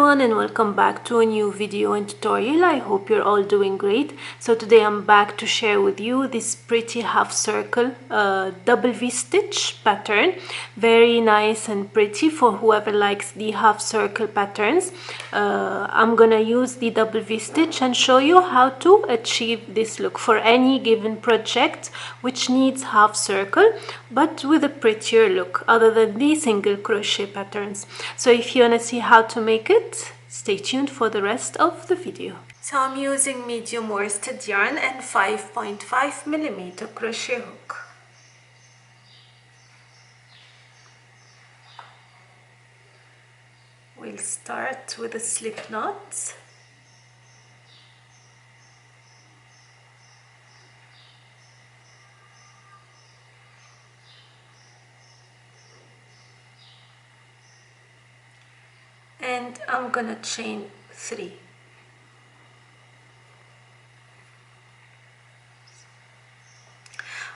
everyone, and welcome back to a new video and tutorial. I hope you're all doing great. So today I'm back to share with you this pretty half circle double V-stitch pattern. Very nice and pretty for whoever likes the half circle patterns. I'm gonna use the double V-stitch and show you how to achieve this look for any given project which needs half circle but with a prettier look other than the single crochet patterns. So if you want to see how to make it, stay tuned for the rest of the video. So I'm using medium worsted yarn and 5.5mm crochet hook. We'll start with a slip knot. And I'm gonna chain 3.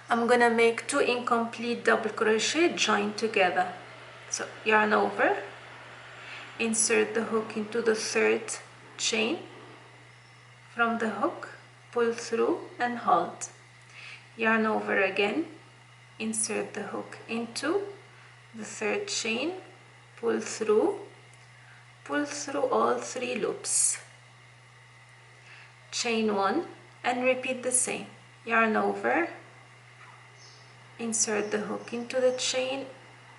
I'm gonna make 2 incomplete double crochet joined together. So yarn over, insert the hook into the 3rd chain from the hook, pull through and hold. Yarn over again, insert the hook into the 3rd chain, pull through all 3 loops, chain 1 and repeat the same. Yarn over, insert the hook into the chain,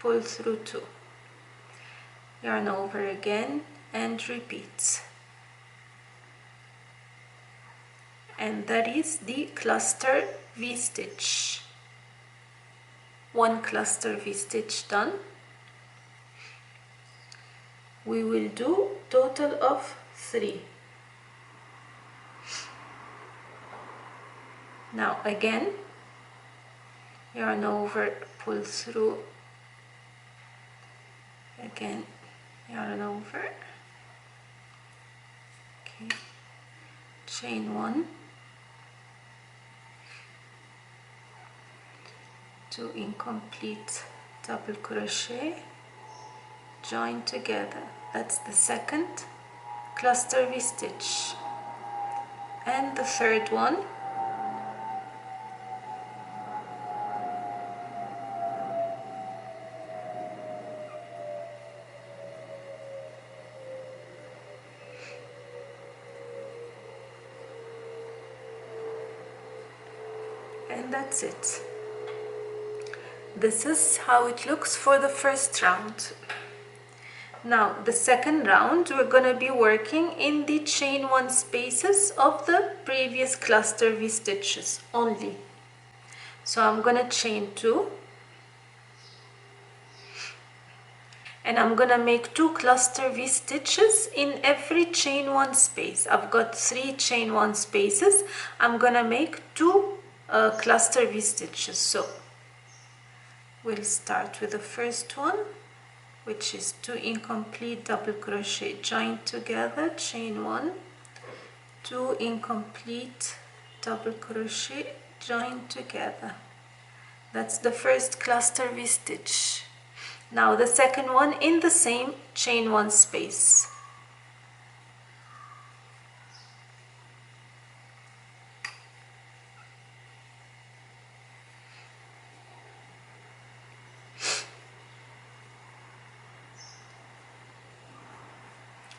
pull through 2, yarn over again and repeat. And that is the cluster V-stitch. 1 cluster V-stitch done. We will do total of 3. Now again, yarn over, pull through, again yarn over, okay, chain 1, 2 incomplete double crochet, join together. That's the 2nd cluster V-stitch, and the 3rd one, and that's it. This is how it looks for the first round. Now the second round we're gonna be working in the chain 1 spaces of the previous cluster V-stitches only. So I'm gonna chain 2 and I'm gonna make 2 cluster V-stitches in every chain 1 space. I've got 3 chain 1 spaces. I'm gonna make 2 cluster V-stitches. So we'll start with the first one, which is 2 incomplete double crochet joined together, chain 1, 2 incomplete double crochet joined together. That's the first cluster V-stitch. Now the second one in the same chain 1 space.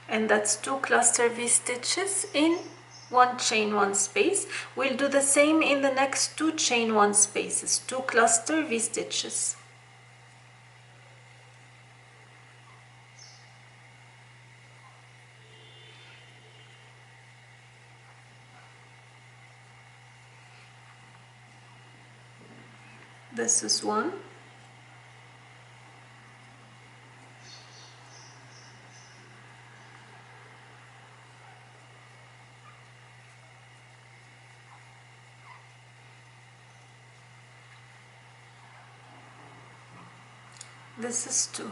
And that's 2 cluster V-stitches in 1 chain 1 space. We'll do the same in the next 2 chain 1 spaces, 2 cluster V-stitches. This is 1. This is 2.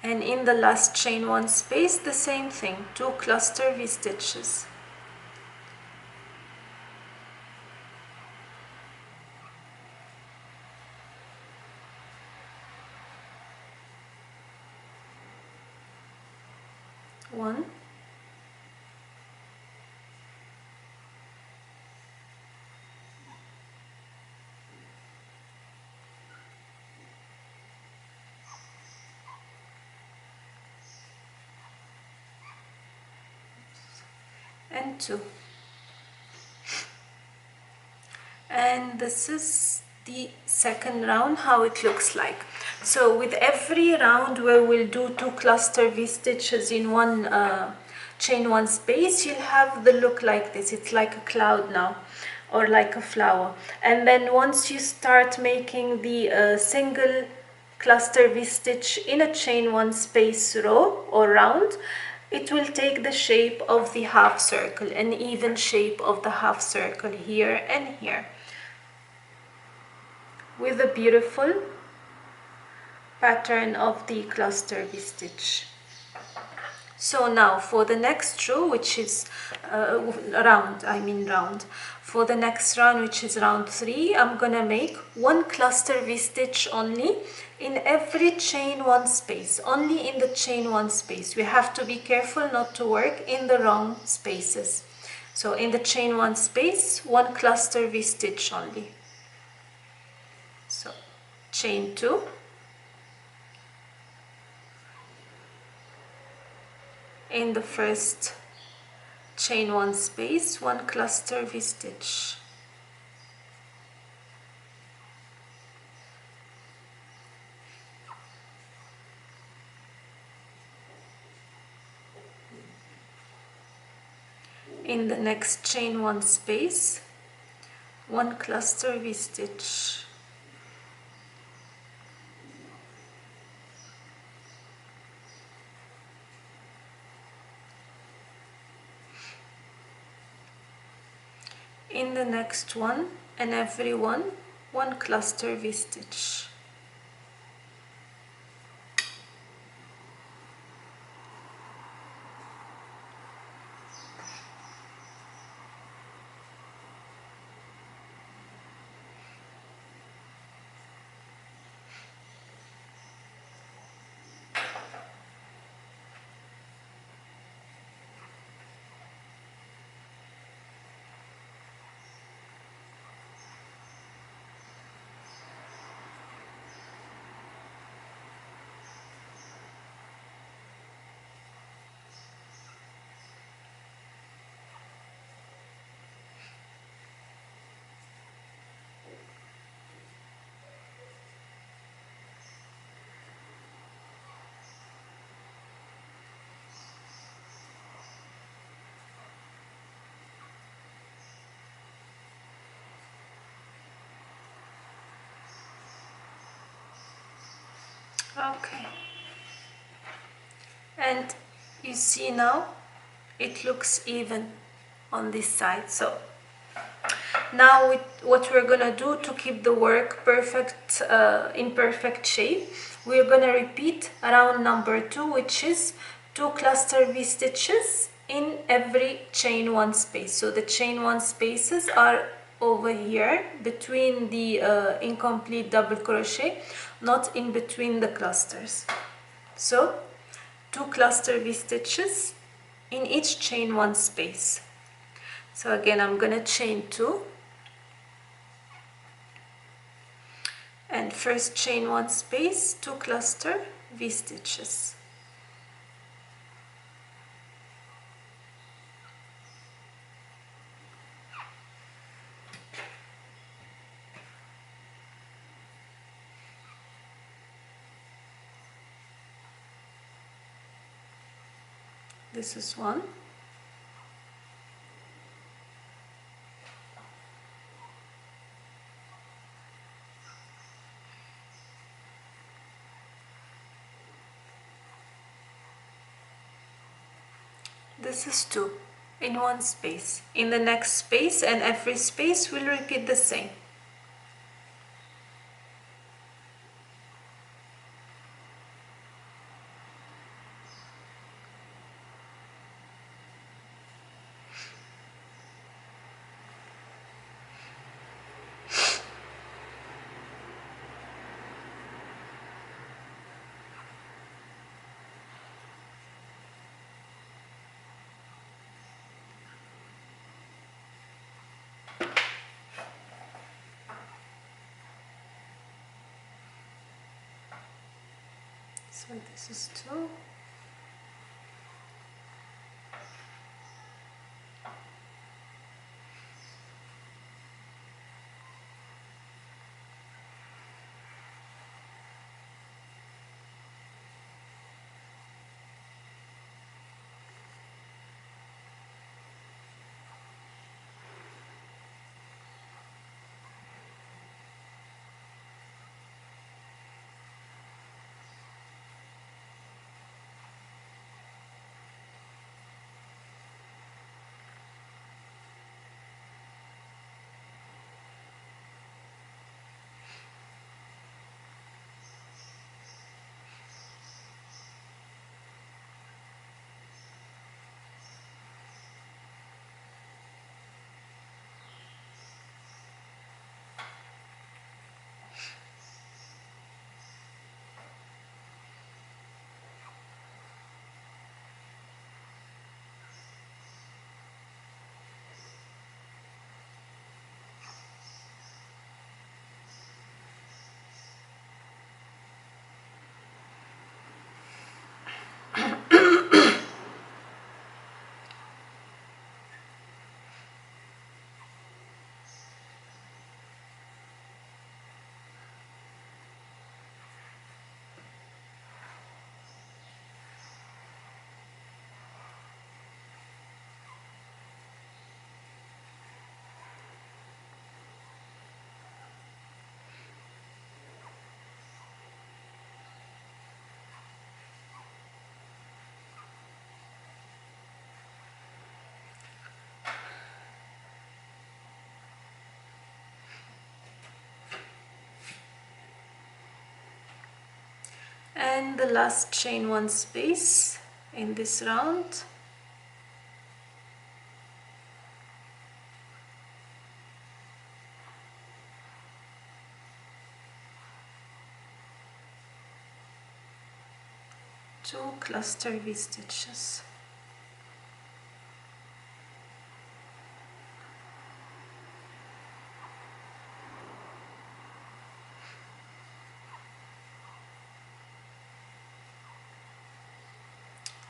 And in the last chain 1 space, the same thing, 2 cluster V-stitches. 1, and 2. And this is the second round, how it looks like. So with every round where we'll do 2 cluster V stitches in one chain 1 space, you'll have the look like this. It's like a cloud now, or like a flower. And then once you start making the single cluster V stitch in a chain 1 space row or round, it will take the shape of the half circle, an even shape of the half circle here and here, with a beautiful pattern of the cluster V stitch. So now for the next row, which is round, for the next round, which is round 3, I'm gonna make 1 cluster V stitch only in every chain 1 space, only in the chain 1 space. We have to be careful not to work in the wrong spaces. So in the chain 1 space, 1 cluster V stitch only. So chain 2, in the first chain 1 space, 1 cluster V stitch. In the next chain 1 space, 1 cluster V stitch. In the next one and every one, 1 cluster V stitch. Okay, and you see now it looks even on this side. So now what we're gonna do to keep the work perfect, in perfect shape, we're gonna repeat round number 2, which is 2 cluster V stitches in every chain 1 space. So the chain 1 spaces are over here between the incomplete double crochet, not in between the clusters. So 2 cluster V stitches in each chain 1 space. So again, I'm gonna chain 2 and first chain 1 space, 2 cluster V stitches. This is 1. This is 2 in one space. In the next space and every space we'll repeat the same. So this is 2. And the last chain 1 space in this round. Two cluster V stitches.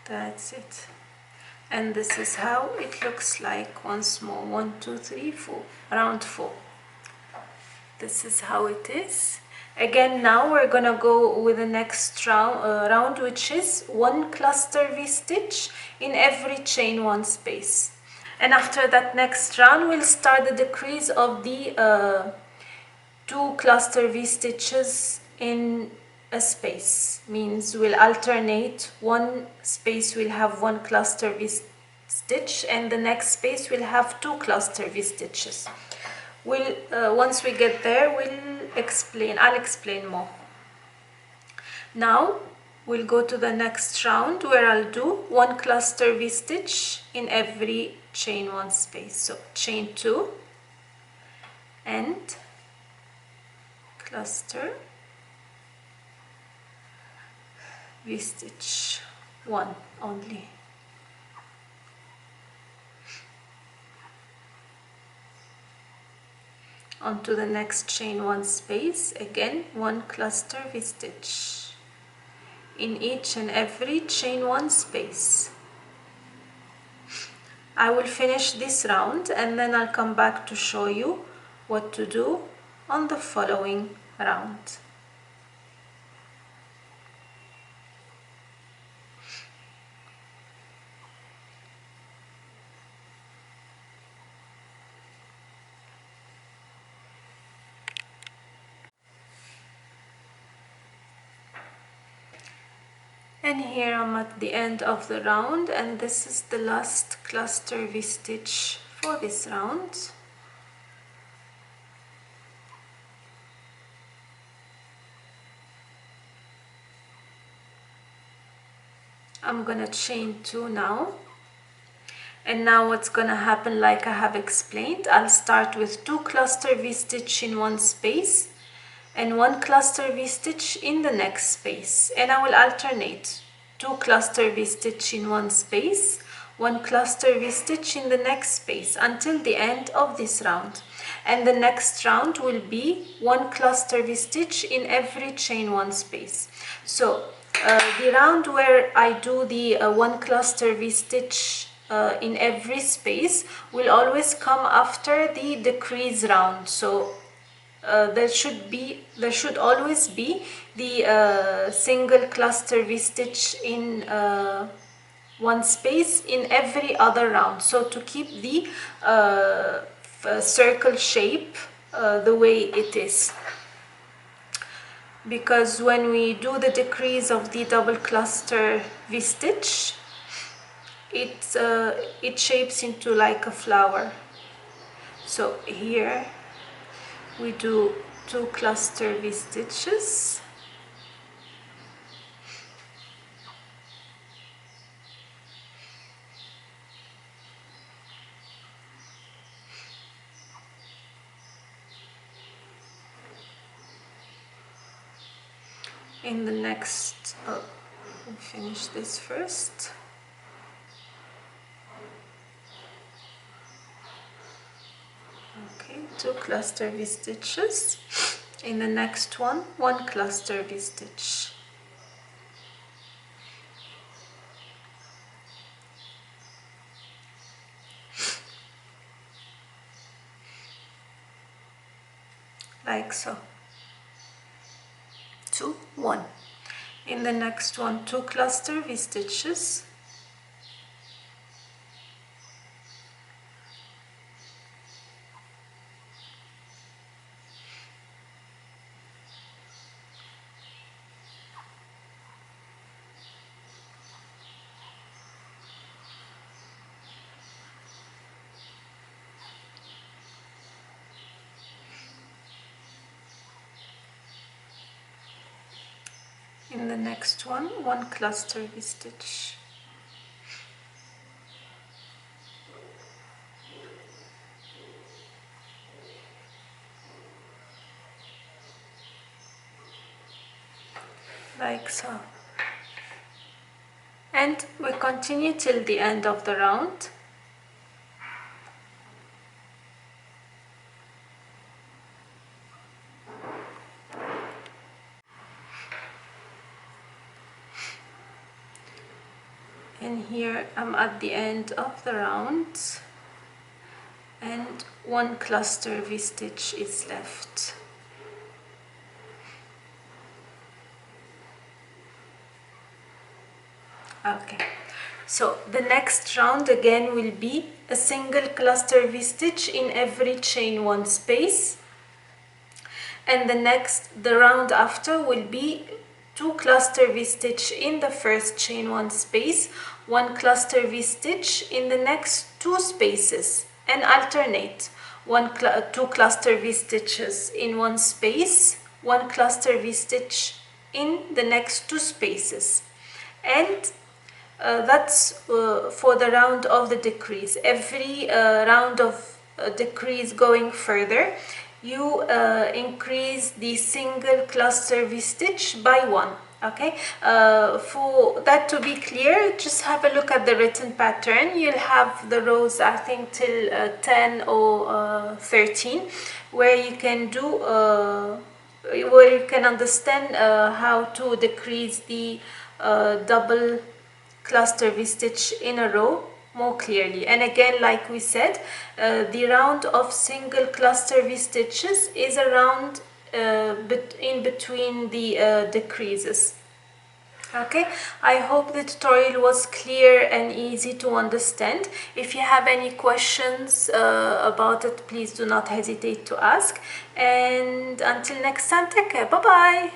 That's it. And this is how it looks like once more. 1, 2, 3, 4, round 4. This is how it is. Again, now we're gonna go with the next round, which is 1 cluster V stitch in every chain 1 space. And after that next round, we'll start the decrease of the 2 cluster V stitches in a space. Means we'll alternate. One space will have 1 cluster V stitch and the next space will have 2 cluster V stitches. We'll once we get there, I'll explain more. Now we'll go to the next round where I'll do 1 cluster V stitch in every chain 1 space. So chain 2 and cluster V stitch 1 only. Onto the next chain 1 space, again 1 cluster V stitch in each and every chain 1 space. I will finish this round and then I'll come back to show you what to do on the following round. And here I'm at the end of the round, and this is the last cluster V stitch for this round. I'm gonna chain 2 now. And now what's gonna happen, like I have explained, I'll start with 2 cluster V stitch in 1 space and 1 cluster V stitch in the next space, and I will alternate 2 cluster V stitch in 1 space, 1 cluster V stitch in the next space until the end of this round. And the next round will be 1 cluster V stitch in every chain 1 space. So The round where I do the one cluster V-stitch in every space will always come after the decrease round. So there should always be the single cluster V-stitch in one space in every other round, so to keep the circle shape the way it is. Because when we do the decrease of the double cluster V-stitch, it shapes into like a flower. So here we do 2 cluster V-stitches, in the next, we'll finish this first. Okay, 2 cluster V-stitches. In the next one, 1 cluster V-stitch. Like so. 2, 1. In the next one, 2 cluster V-stitches. In the next one, 1 cluster V-stitch. Like so. And we continue till the end of the round. And here I'm at the end of the round and 1 cluster V-stitch is left. Okay, so the next round again will be a single cluster V-stitch in every chain 1 space, and the round after will be 2 cluster V-stitch in the first chain 1 space, 1 cluster V-stitch in the next 2 spaces, and alternate 2 cluster V-stitches in 1 space, 1 cluster V-stitch in the next 2 spaces. And that's for the round of the decrease. Every round of decrease going further, you increase the single cluster V-stitch by 1. Okay, for that to be clear, just have a look at the written pattern. You'll have the rows, I think, till 10 or 13, where you can do where you can understand how to decrease the double cluster V-stitch in a row more clearly. And again, like we said, the round of single cluster V-stitches is around in between the decreases. Okay, I hope the tutorial was clear and easy to understand. If you have any questions about it, please do not hesitate to ask. And until next time, take care. Bye bye.